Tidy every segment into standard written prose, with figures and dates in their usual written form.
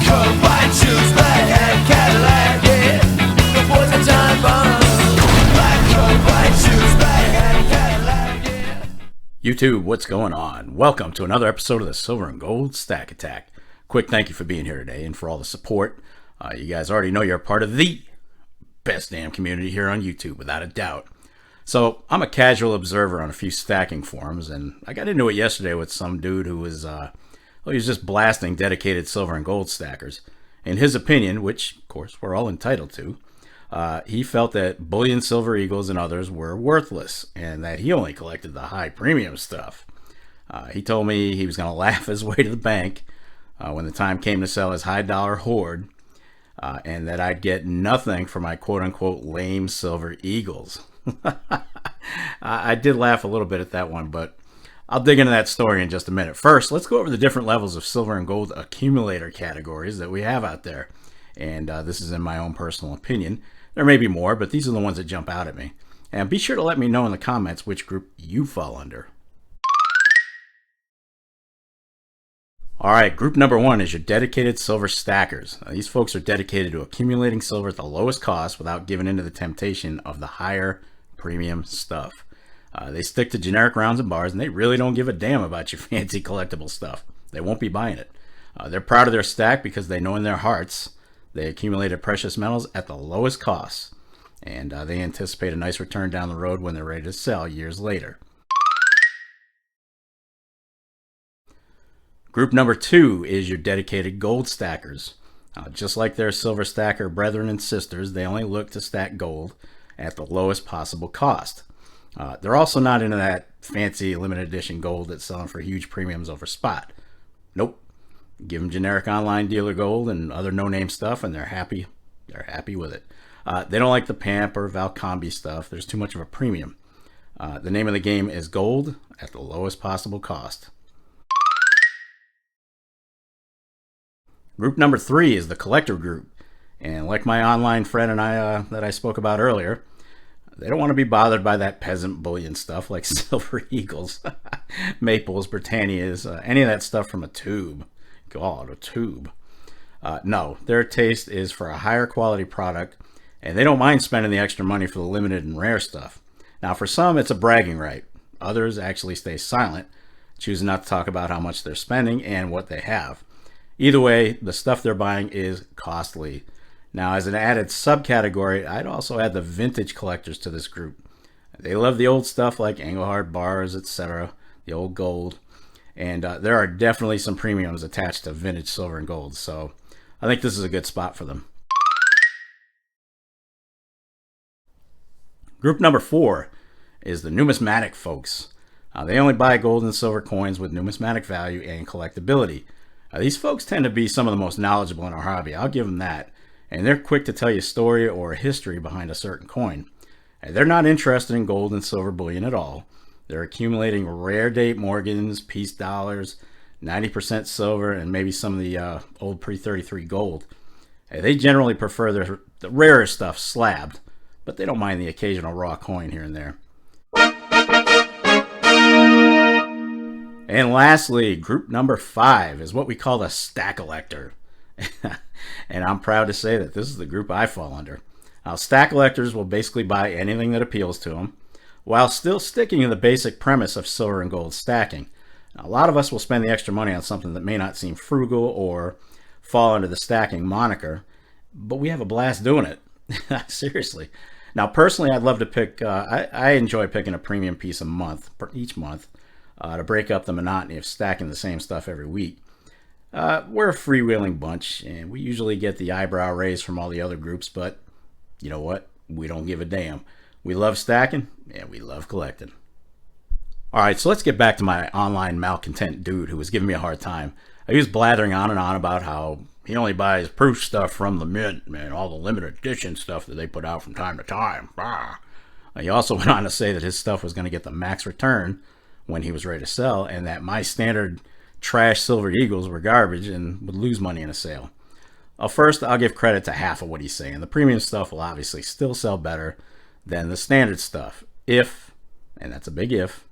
coat, white shoes, black hat, Cadillac, yeah. The boys are John Bond. Black coat, white shoes, black hat, Cadillac, yeah. YouTube, what's going on? Welcome to another episode of the Silver and Gold Stack Attack. Quick thank you for being here today and for all the support. You guys already know you're a part of the best damn community here on YouTube, without a doubt. So I'm a casual observer on a few stacking forums, and I got into it yesterday with some dude who was he was just blasting dedicated silver and gold stackers. In his opinion, which of course we're all entitled to, he felt that bullion silver eagles and others were worthless, and that he only collected the high premium stuff. He told me he was going to laugh his way to the bank when the time came to sell his high dollar hoard, and that I'd get nothing for my quote-unquote lame silver eagles. I did laugh a little bit at that one, but I'll dig into that story in just a minute. First, let's go over the different levels of silver and gold accumulator categories that we have out there. And this is in my own personal opinion. There may be more, but these are the ones that jump out at me. And be sure to let me know in the comments which group you fall under. Alright, group number one is your dedicated silver stackers. These folks are dedicated to accumulating silver at the lowest cost without giving in to the temptation of the higher premium stuff. They stick to generic rounds and bars, and they really don't give a damn about your fancy collectible stuff. They won't be buying it. They're proud of their stack because they know in their hearts they accumulated precious metals at the lowest costs, and they anticipate a nice return down the road when they're ready to sell years later. Group number two is your dedicated gold stackers. Just like their silver stacker brethren and sisters, they only look to stack gold at the lowest possible cost. They're also not into that fancy limited edition gold that's selling for huge premiums over spot. Nope. Give them generic online dealer gold and other no-name stuff, and they're happy. They're happy with it. They don't like the Pamp or Valcombi stuff. There's too much of a premium. The name of the game is gold at the lowest possible cost. Group number three is the collector group. And like my online friend and I that I spoke about earlier, they don't want to be bothered by that peasant bullion stuff like silver eagles, maples, Britannias, any of that stuff from a tube. God, a tube. No, their taste is for a higher quality product, and they don't mind spending the extra money for the limited and rare stuff. Now, for some, it's a bragging right. Others actually stay silent, choosing not to talk about how much they're spending and what they have. Either way, the stuff they're buying is costly. Now, as an added subcategory, I'd also add the vintage collectors to this group. They love the old stuff like Engelhard bars, etc., the old gold, and there are definitely some premiums attached to vintage silver and gold, so I think this is a good spot for them. Group number four is the numismatic folks. They only buy gold and silver coins with numismatic value and collectability. These folks tend to be some of the most knowledgeable in our hobby, I'll give them that. And they're quick to tell you a story or a history behind a certain coin. And they're not interested in gold and silver bullion at all. They're accumulating rare date Morgans, piece dollars, 90% silver, and maybe some of the old pre-33 gold. They generally prefer the rarer stuff slabbed, but they don't mind the occasional raw coin here and there. And lastly, group number five is what we call the stack collector. And I'm proud to say that this is the group I fall under. Now, stack collectors will basically buy anything that appeals to them, while still sticking to the basic premise of silver and gold stacking. Now, a lot of us will spend the extra money on something that may not seem frugal or fall under the stacking moniker, but we have a blast doing it. Seriously. Now, personally, I'd love to pick, I enjoy picking a premium piece a month, each month, to break up the monotony of stacking the same stuff every week. We're a freewheeling bunch, and we usually get the eyebrow raised from all the other groups, but you know what? We don't give a damn. We love stacking, and we love collecting. Alright, so let's get back to my online malcontent dude who was giving me a hard time. He was blathering on and on about how he only buys proof stuff from the mint, man, all the limited edition stuff that they put out from time to time. He also went on to say that his stuff was going to get the max return when he was ready to sell, and that my standard trash silver eagles were garbage and would lose money in a sale. First, I'll give credit to half of what he's saying. The premium stuff will obviously still sell better than the standard stuff if, and that's a big if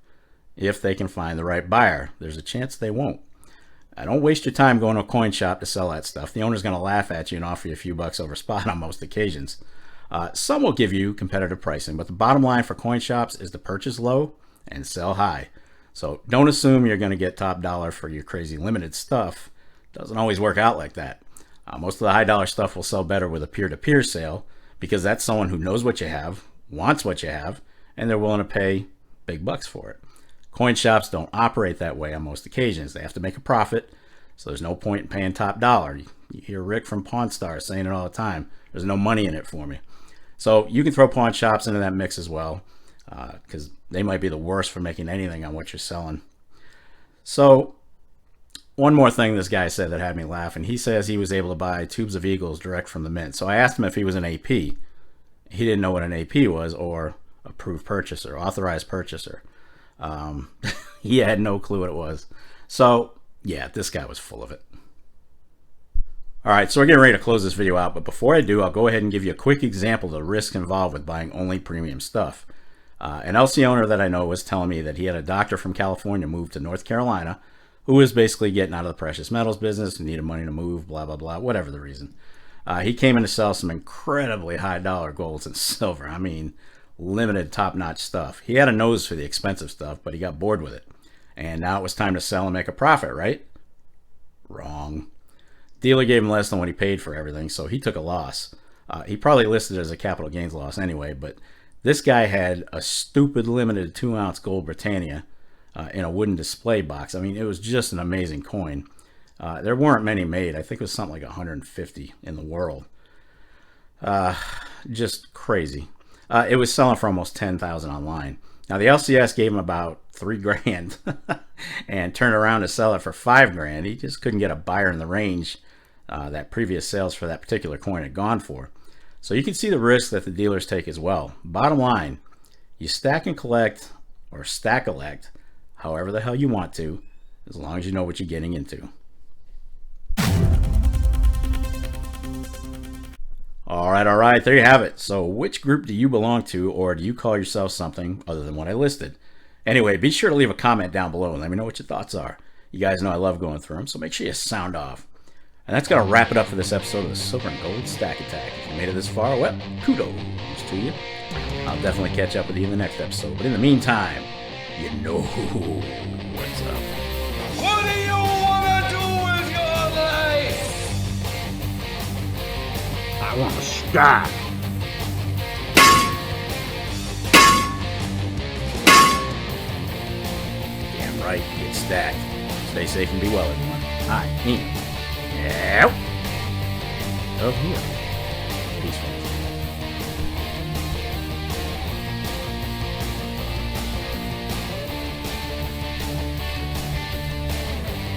they can find the right buyer. There's a chance they won't. Don't waste your time going to a coin shop to sell that stuff. The owner's going to laugh at you and offer you a few bucks over spot on most occasions. Some will give you competitive pricing, but the bottom line for coin shops is to purchase low and sell high. So don't assume you're going to get top dollar for your crazy limited stuff. Doesn't always work out like that. Most of the high dollar stuff will sell better with a peer-to-peer sale because that's someone who knows what you have, wants what you have, and they're willing to pay big bucks for it. Coin shops don't operate that way on most occasions. They have to make a profit, so there's no point in paying top dollar. You hear Rick from Pawn Stars saying it all the time. There's no money in it for me. So you can throw pawn shops into that mix as well, because they might be the worst for making anything on what you're selling. So one more thing this guy said that had me laughing. He says he was able to buy tubes of Eagles direct from the mint. So I asked him if he was an AP. He didn't know what an AP was, or approved purchaser, authorized purchaser. He had no clue what it was. So yeah, this guy was full of it. All right, so we're getting ready to close this video out, but before I do, I'll go ahead and give you a quick example of the risk involved with buying only premium stuff. An LC owner that I know was telling me that he had a doctor from California move to North Carolina who was basically getting out of the precious metals business and needed money to move, blah, blah, blah, whatever the reason. He came in to sell some incredibly high dollar golds and silver. I mean, limited top-notch stuff. He had a nose for the expensive stuff, but he got bored with it. And now it was time to sell and make a profit, right? Wrong. Dealer gave him less than what he paid for everything, so he took a loss. He probably listed it as a capital gains loss anyway, but this guy had a stupid limited 2-ounce gold Britannia in a wooden display box. I mean, it was just an amazing coin. There weren't many made. I think it was something like 150 in the world. Just crazy. It was selling for almost $10,000 online. Now the LCS gave him about $3,000 and turned around to sell it for $5,000. He just couldn't get a buyer in the range that previous sales for that particular coin had gone for. So you can see the risk that the dealers take as well. Bottom line, you stack and collect, or stack elect, however the hell you want to, as long as you know what you're getting into. All right, there you have it. So which group do you belong to, or do you call yourself something other than what I listed? Anyway, be sure to leave a comment down below and let me know what your thoughts are. You guys know I love going through them, so make sure you sound off. And that's going to wrap it up for this episode of the Silver and Gold Stack Attack. If you made it this far, well, kudos to you. I'll definitely catch up with you in the next episode. But in the meantime, you know what's up. What do you want to do with your life? I want to stack. Damn right, get stacked. Stay safe and be well, everyone. I am out of here. Peace, folks.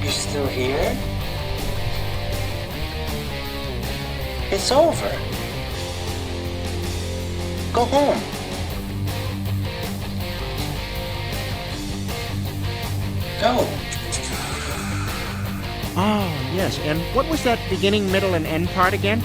You're still here? It's over. Go home. Go. Oh, yes. And what was that beginning, middle, and end part again?